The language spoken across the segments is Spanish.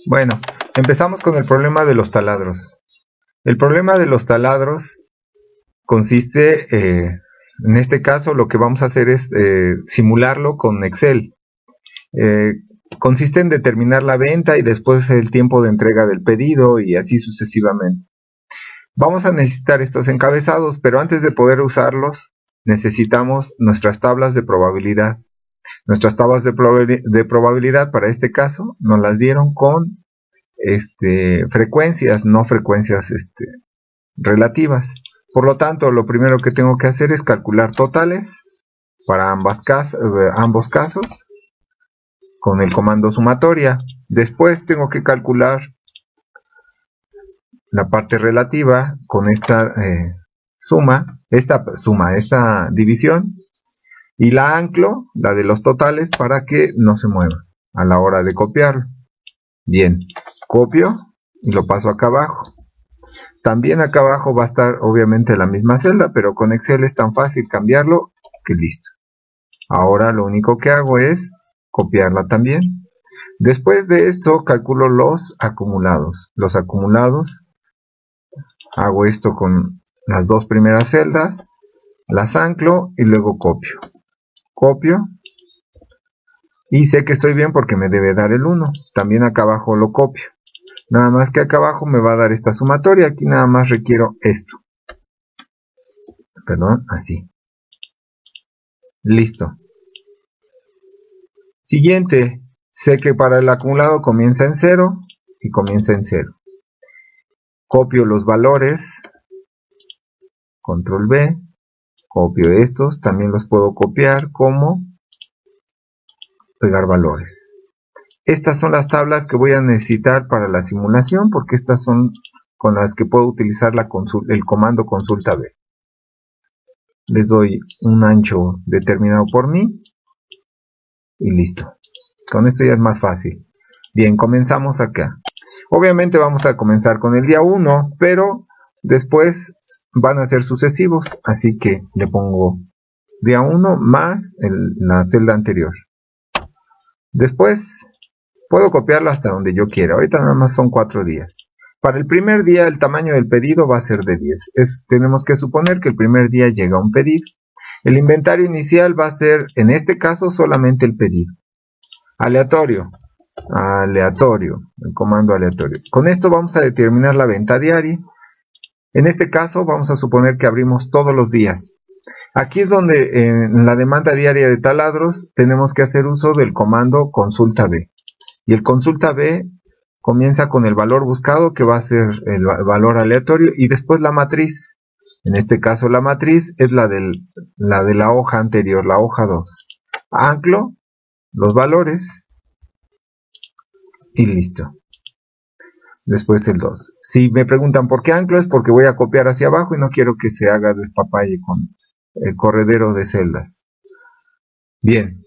Bueno, empezamos con el problema de los taladros. El problema de los taladros consiste, en este caso lo que vamos a hacer es simularlo con Excel. Consiste en determinar la venta y después el tiempo de entrega del pedido y así sucesivamente. Vamos a necesitar estos encabezados, pero antes de poder usarlos necesitamos nuestras tablas de probabilidad. Nuestras tablas de probabilidad para este caso nos las dieron con frecuencias, no frecuencias relativas. Por lo tanto, lo primero que tengo que hacer es calcular totales para ambos casos con el comando sumatoria. Después tengo que calcular la parte relativa con esta esta división, y la anclo, la de los totales, para que no se mueva a la hora de copiarlo. Bien, copio y lo paso acá abajo. También acá abajo va a estar obviamente la misma celda, pero con Excel es tan fácil cambiarlo que listo. Ahora lo único que hago es copiarla también. Después de esto calculo los acumulados. Los acumulados, hago esto con las dos primeras celdas, las anclo y luego copio. Copio y sé que estoy bien porque me debe dar el 1. También acá abajo lo copio. Nada más que acá abajo me va a dar esta sumatoria. Aquí nada más requiero esto. Perdón, así. Listo. Siguiente. Sé que para el acumulado comienza en 0 y comienza en 0. Copio los valores. Control V. Copio estos. También los puedo copiar como pegar valores. Estas son las tablas que voy a necesitar para la simulación, porque estas son con las que puedo utilizar el comando consulta B. Les doy un ancho determinado por mí y listo. Con esto ya es más fácil. Bien, comenzamos acá. Obviamente vamos a comenzar con el día 1, pero después van a ser sucesivos, así que le pongo día 1 más la celda anterior. Después puedo copiarlo hasta donde yo quiera. Ahorita nada más son 4 días. Para el primer día el tamaño del pedido va a ser de 10. Tenemos que suponer que el primer día llega un pedido. El inventario inicial va a ser, en este caso, solamente el pedido. Aleatorio. El comando aleatorio. Con esto vamos a determinar la venta diaria. En este caso vamos a suponer que abrimos todos los días. Aquí es donde en la demanda diaria de taladros tenemos que hacer uso del comando consulta B. Y el consulta B comienza con el valor buscado, que va a ser el valor aleatorio, y después la matriz. En este caso la matriz es la de la hoja anterior, la hoja 2. Anclo los valores y listo. Después el 2. Si me preguntan por qué anclo, es porque voy a copiar hacia abajo y no quiero que se haga despapalle con el corredero de celdas. Bien,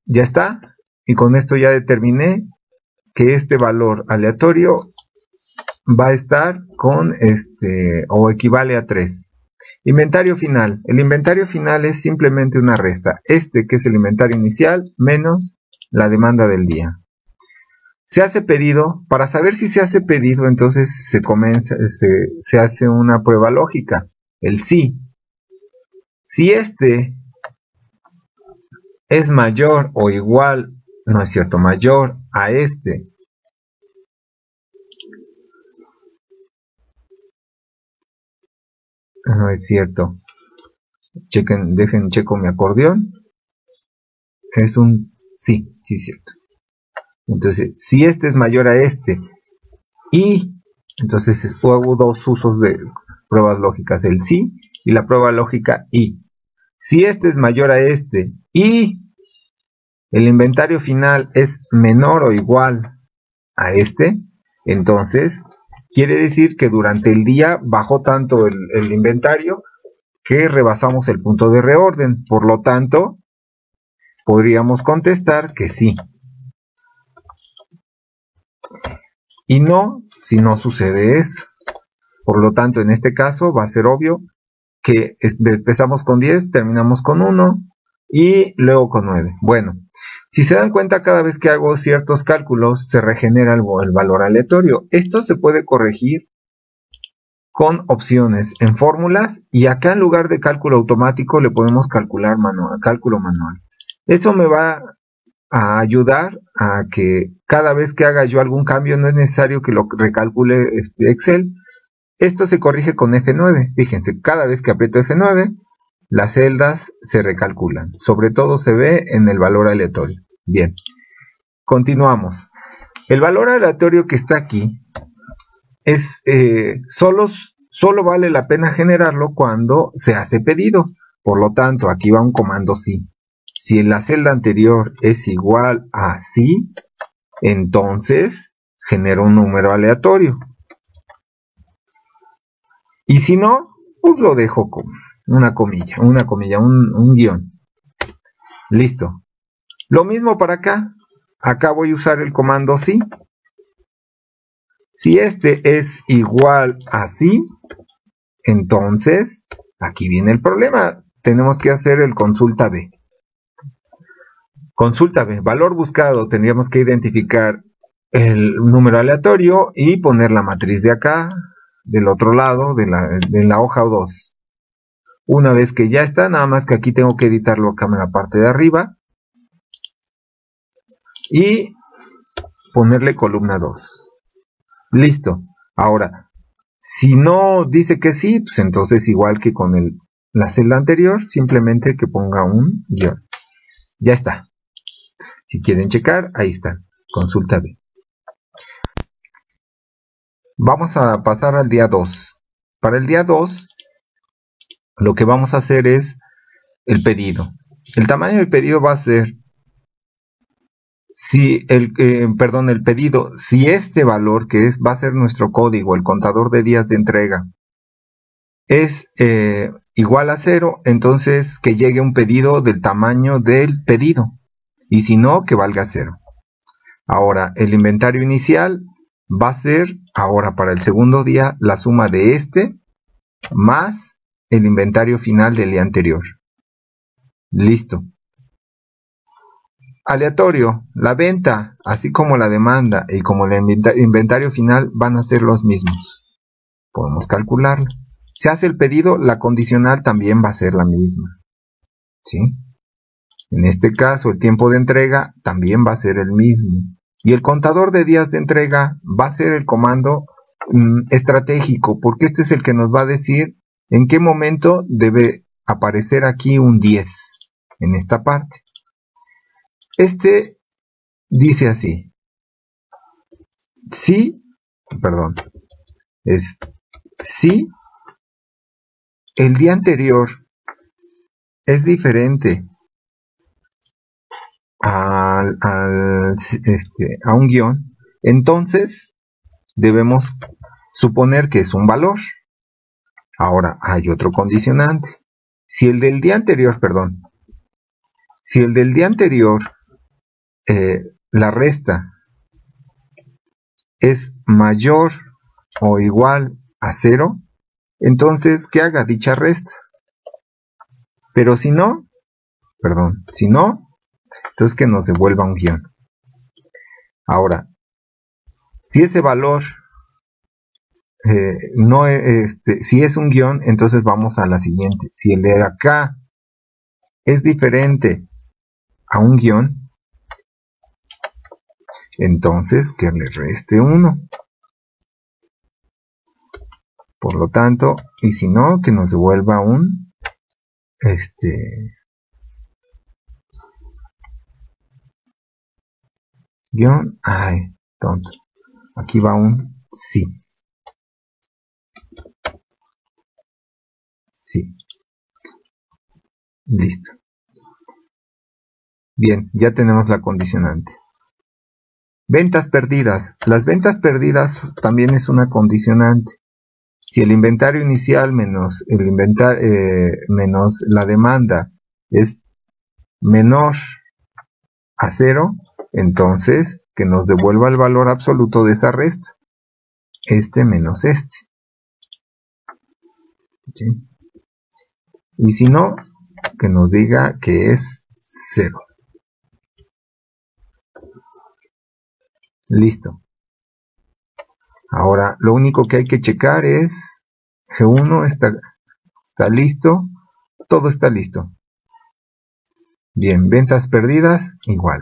ya está. Y con esto ya determiné que este valor aleatorio va a estar con o equivale a 3. Inventario final. El inventario final es simplemente una resta. Que es el inventario inicial, menos la demanda del día. Se hace pedido. Para saber si se hace pedido, entonces se hace una prueba lógica. El sí. Si es mayor o igual, no es cierto, mayor a no es cierto. Checo mi acordeón. Es un sí, sí es cierto. Entonces, si es mayor a y entonces hubo dos usos de pruebas lógicas, el sí y la prueba lógica y. Si es mayor a y el inventario final es menor o igual a entonces quiere decir que durante el día bajó tanto el inventario que rebasamos el punto de reorden. Por lo tanto, podríamos contestar que sí. Y no, si no sucede eso. Por lo tanto, en este caso va a ser obvio que empezamos con 10, terminamos con 1 y luego con 9. Bueno, Si se dan cuenta, cada vez que hago ciertos cálculos se regenera el valor aleatorio. Esto se puede corregir con opciones en fórmulas, y acá en lugar de cálculo automático le podemos calcular cálculo manual. Eso me va a ayudar a que cada vez que haga yo algún cambio no es necesario que lo recalcule Excel. Esto se corrige con F9. Fíjense, cada vez que aprieto F9 las celdas se recalculan. Sobre todo se ve en el valor aleatorio. Bien, continuamos. El valor aleatorio que está aquí es solo vale la pena generarlo cuando se hace pedido. Por lo tanto, aquí va un comando sí. Si en la celda anterior es igual a sí, entonces genero un número aleatorio. Y si no, pues lo dejo con una comilla, un guión. Listo. Lo mismo para acá. Acá voy a usar el comando sí. Si este es igual a sí, entonces aquí viene el problema. Tenemos que hacer el consulta B. Consulta B, valor buscado. Tendríamos que identificar el número aleatorio y poner la matriz de acá, del otro lado, de la hoja 2. Una vez que ya está, nada más que aquí tengo que editarlo acá en la parte de arriba y ponerle columna 2. Listo. Ahora, si no dice que sí, pues entonces igual que con la celda anterior, simplemente que ponga un guión. Ya está. Si quieren checar, ahí está. Consulta B. Vamos a pasar al día 2. Para el día 2, lo que vamos a hacer es el pedido. El tamaño del pedido va a ser el pedido, si este valor que va a ser nuestro código, el contador de días de entrega, es igual a 0, entonces que llegue un pedido del tamaño del pedido, y si no, que valga 0. Ahora, el inventario inicial va a ser, ahora para el segundo día, la suma de este más el inventario final del día anterior. Listo. Aleatorio, la venta, así como la demanda y como el inventario final van a ser los mismos. Podemos calcularlo. Se hace el pedido, la condicional también va a ser la misma. ¿Sí? En este caso, el tiempo de entrega también va a ser el mismo. Y el contador de días de entrega va a ser el comando estratégico, porque este es el que nos va a decir en qué momento debe aparecer aquí un 10 en esta parte. Este dice así. Si el día anterior es diferente a un guión, entonces debemos suponer que es un valor. Ahora hay otro condicionante. Si el del día anterior, la resta es mayor o igual a 0, entonces que haga dicha resta. Pero si no, entonces que nos devuelva un guión. Ahora, si ese valor si es un guión, entonces vamos a la siguiente. Si el de acá es diferente a un guión, entonces que le reste 1. Por lo tanto, y si no, que nos devuelva un guión. Ay, tonto. Aquí va un sí. Sí. Listo. Bien, ya tenemos la condicionante. Ventas perdidas. Las ventas perdidas también es una condicionante. Si el inventario inicial menos la demanda es menor a 0, entonces que nos devuelva el valor absoluto de esa resta. Menos ¿sí? Y si no, que nos diga que es 0. Listo. Ahora lo único que hay que checar es G1 está listo, todo está listo. Bien, ventas perdidas, igual.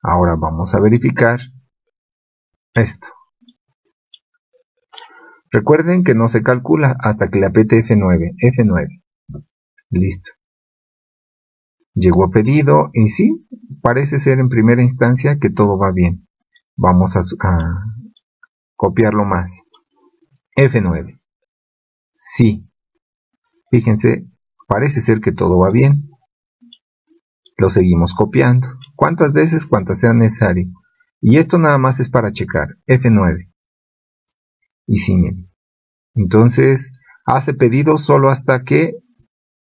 Ahora vamos a verificar esto. Recuerden que no se calcula hasta que le apriete F9. F9. Listo. Llegó pedido y sí, parece ser en primera instancia que todo va bien. Vamos a copiarlo más. F9. Sí. Fíjense, parece ser que todo va bien. Lo seguimos copiando. ¿Cuántas veces? Cuantas sea necesario. Y esto nada más es para checar. F9. Y sí, miren. Entonces, hace pedido solo hasta que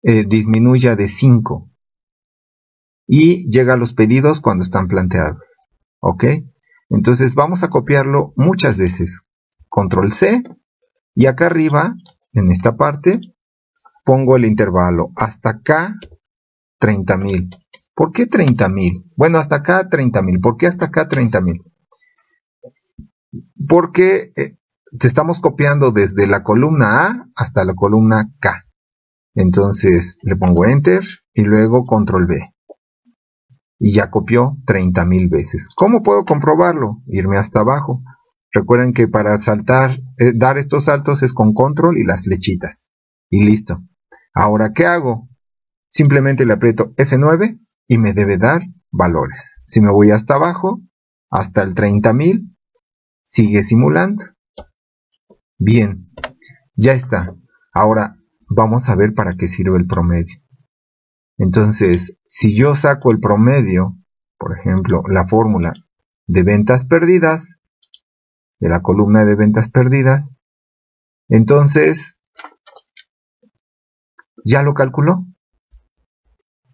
disminuya de 5. Y llega a los pedidos cuando están planteados. ¿Ok? Entonces vamos a copiarlo muchas veces. Control C. Y acá arriba, en esta parte, pongo el intervalo. Hasta acá, 30,000. ¿Por qué 30,000? Bueno, hasta acá 30,000. ¿Por qué hasta acá 30,000? Porque te estamos copiando desde la columna A hasta la columna K. Entonces le pongo Enter y luego Control V. Y ya copió 30,000 veces. ¿Cómo puedo comprobarlo? Irme hasta abajo. Recuerden que para saltar, dar estos saltos es con Control y las flechitas. Y listo. Ahora, ¿qué hago? Simplemente le aprieto F9 y me debe dar valores. Si me voy hasta abajo, hasta el 30,000, sigue simulando. Bien, ya está. Ahora vamos a ver para qué sirve el promedio. Entonces, si yo saco el promedio, por ejemplo, la fórmula de ventas perdidas, de la columna de ventas perdidas, entonces ya lo calculó.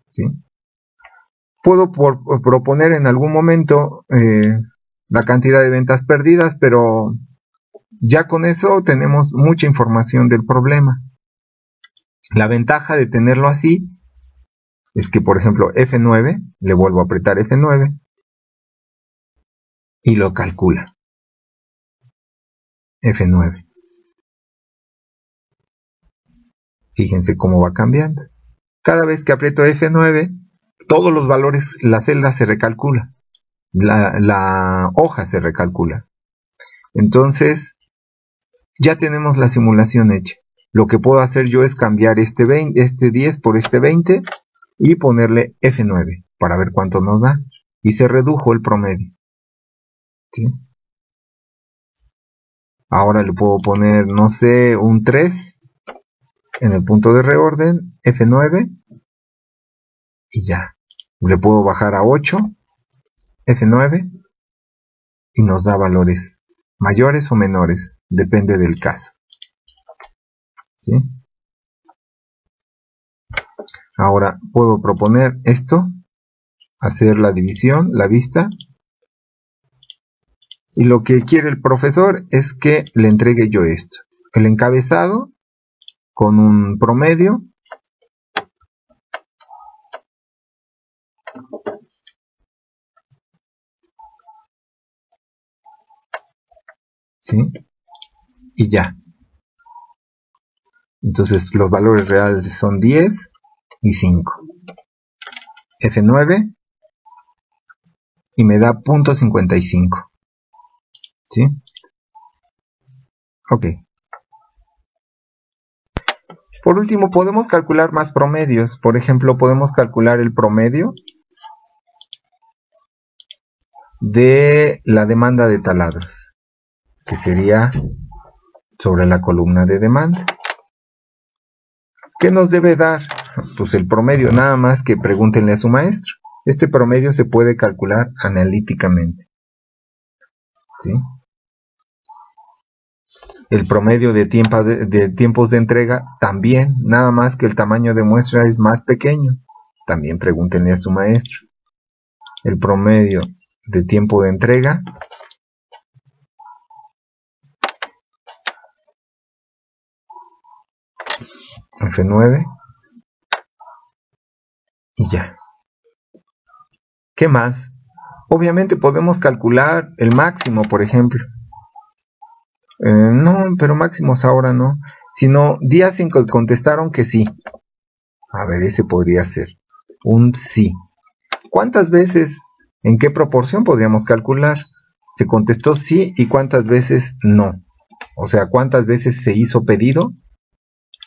¿Sí? Puedo proponer en algún momento la cantidad de ventas perdidas, pero ya con eso tenemos mucha información del problema. La ventaja de tenerlo así es que, por ejemplo, F9, le vuelvo a apretar F9 y lo calcula. F9. Fíjense cómo va cambiando. Cada vez que aprieto F9, todos los valores, la celda se recalcula. La hoja se recalcula. Entonces, ya tenemos la simulación hecha. Lo que puedo hacer yo es cambiar este 10 por este 20 y ponerle F9 para ver cuánto nos da. Y se redujo el promedio. ¿Sí? Ahora le puedo poner, no sé, un 3 en el punto de reorden, F9 y ya. Le puedo bajar a 8, F9 y nos da valores mayores o menores, depende del caso. ¿Sí? Ahora puedo proponer esto, hacer la división, la vista, y lo que quiere el profesor es que le entregue yo esto, el encabezado con un promedio, ¿sí? Y ya. Entonces los valores reales son 10 y 5. F9 y me da .55. ¿Sí? Ok. Por último, podemos calcular más promedios. Por ejemplo, podemos calcular el promedio de la demanda de taladros, que sería sobre la columna de demanda. ¿Qué nos debe dar? Pues el promedio, nada más que pregúntenle a su maestro. Este promedio se puede calcular analíticamente. ¿Sí? El promedio de tiempos de entrega también, nada más que el tamaño de muestra es más pequeño. También pregúntenle a su maestro. El promedio de tiempo de entrega F9 y ya. ¿Qué más? Obviamente podemos calcular el máximo, por ejemplo. No, pero máximos ahora no. Sino días en que contestaron que sí. A ver, ese podría ser un sí. ¿Cuántas veces, en qué proporción podríamos calcular? Se contestó sí y cuántas veces no. O sea, cuántas veces se hizo pedido.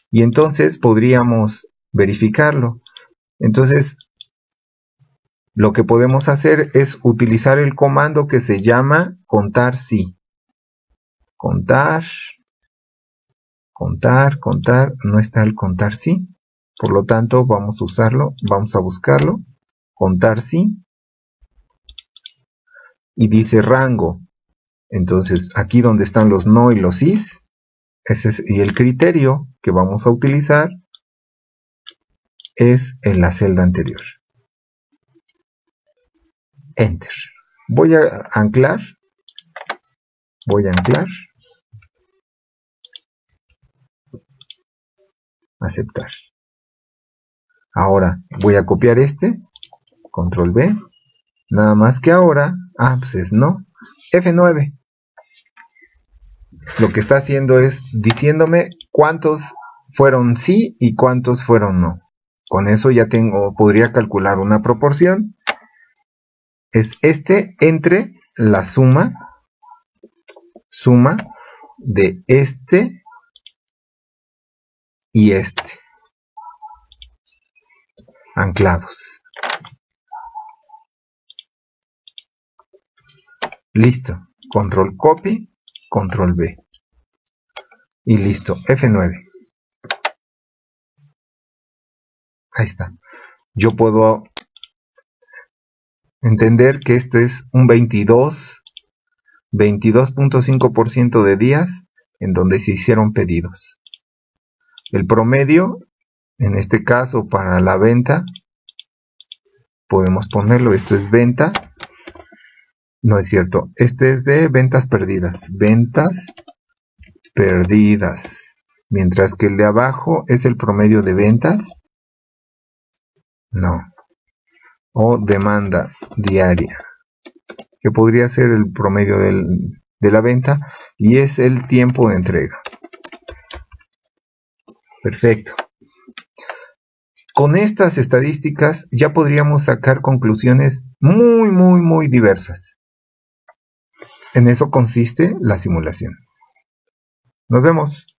Y entonces podríamos verificarlo. Entonces, lo que podemos hacer es utilizar el comando que se llama contar sí. Contar, no está el contar sí. Por lo tanto, vamos a usarlo, vamos a buscarlo. Contar sí. Y dice rango. Entonces, aquí donde están los no y los sís, y el criterio que vamos a utilizar es en la celda anterior. Enter. Voy a anclar. Aceptar. Ahora voy a copiar este. Control V. Nada más que ahora, pues es no. F9. Lo que está haciendo es diciéndome cuántos fueron sí y cuántos fueron no. Con eso ya podría calcular una proporción. Es este entre la suma de este y este. Anclados. Listo. Control copy, control V. Y listo. F9. Ahí está. Yo puedo entender que este es un 22.5% de días en donde se hicieron pedidos. El promedio, en este caso para la venta, podemos ponerlo, esto es venta, no es cierto, este es de ventas perdidas, mientras que el de abajo es el promedio de ventas, no, o demanda diaria, que podría ser el promedio de la venta, y es el tiempo de entrega. Perfecto. Con estas estadísticas ya podríamos sacar conclusiones muy diversas. En eso consiste la simulación. Nos vemos.